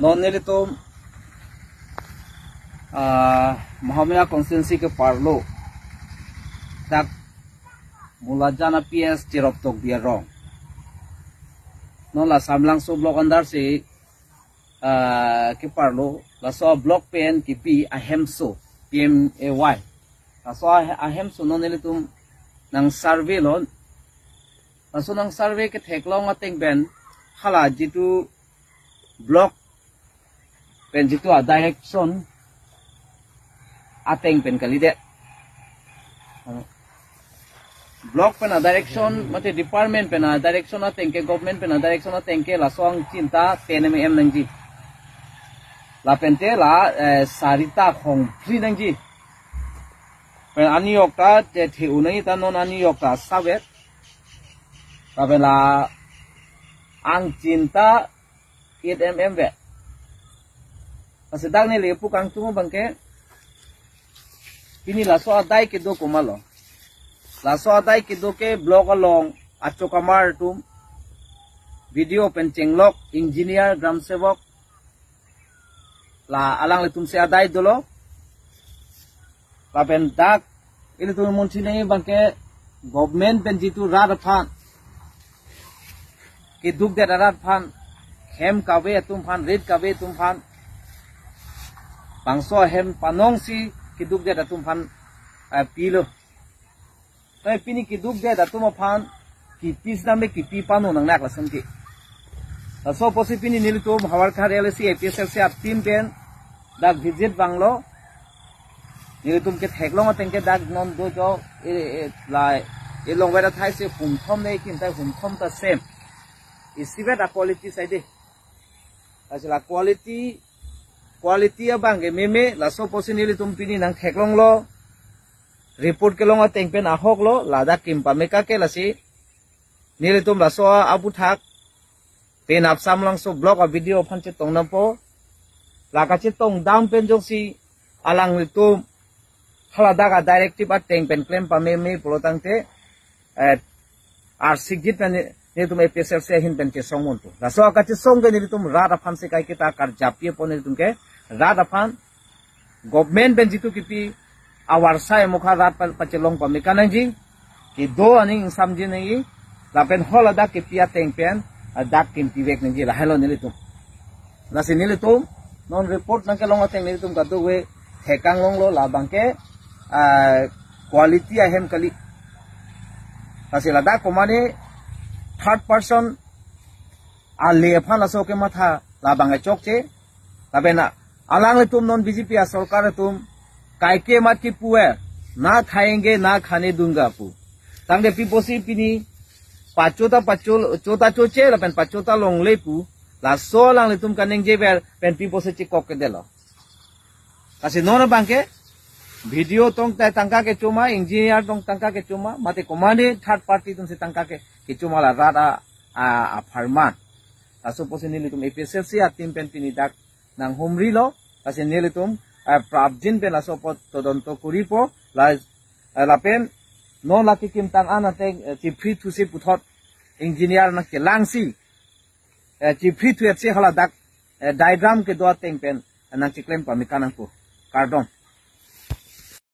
non nilito Mahamaya constituency ke parlo dak mula jana PS tirop tok dia rong non la samlang so blok andar si ke parlo la so blok pen ki pi ahemso PMAY la so ahemso non nilitum nang survey lon la so nang survey ke theklong ateng ben hala jitu blok pen jitu a direction ateng pen kalide block pena direction mate department pena direction ateng ke government pena direction ateng ke la song cinta 10 mm nangji la pente la sarita khong free nangji pen ani yokta te theunai ta non ani yokta sabet ta bela ang cinta 8 mm ve asedang ni lepu kang tu bangke ini la so adai ke do komalo la so adai ke do ke blog along acho kamar tum video penchenglok engineer gram sevok la alang le tum se adai dolo la pen dak ini tu munchi nei bangke government pen jitu rat phan ke duk de rat phan hem kawe tum phan red kawe tum phan bangso hem panong si kiduk de datum phan pilo tai pini kiduk de datum phan ki pis na me ki pi pano nang nak lasan ki so posi pini nilito hawar kharele si APSL se team pen dak visit banglo nilitum ke theklong ateng ke dak non do jo lai e long weda thai se hum thom nei kin tai hum thom ta same isibe da quality side asila quality abang ke meme la so posinili tum pini nang theklong lo report ke long ateng pen ahok lo lada kim pameka ke lasi nili tum la so abu thak pen ap samlang so blog a video phan che tong nampo la ka che tong dam pen jong si alang li tum halada ka directive ateng pen claim pameme polotang te ar sigit ni tum APSL se hin pen ke songmon tu la so ka che song ke ni tum rada phan se kai ke ta kar japie pon ni tum ke rat afan government ben jitu kipi awar sai mukha rat pachelong pa mekanang ji ki do aning samji nei la pen hola da ke pia teng pen dak kim pivek nei la hello nilitum la se nilitum non report na ke long ateng nilitum ka do we thekang long lo la bangke quality ahem kali la se la da komane third person ale afan la so ke matha la bangai chok che la bena alang le tum non BJP a सरकार तुम काय के मत की पुए ना खाएंगे ना खाने दूंगा पु तंगे पिपोसी पिनी पाचोता चोता चोचे लपन पाचोता लोंगले पु ला सो लांग ले तुम कनेंग जे बेर पेन पिपोसे चिको के देलो kasi नोन बांके वीडियो तोंग तंका के चोमा इंजीनियर तोंग तंका के चोमा माते कोमाने थर्ड पार्टी तुम से तंका के चोमा ला रादा आ फरमान असो पोसे निली तुम APSL से आ टीम पेन पिनी dak nang humri lo kasi nilitum prabjin pen aso pot todonto kuripo la pen non laki kim tang ana te ti free to se puthot engineer na ke langsi ti free to se hala dak diagram ke do teng pen nang ti claim pa mikanang ko cardon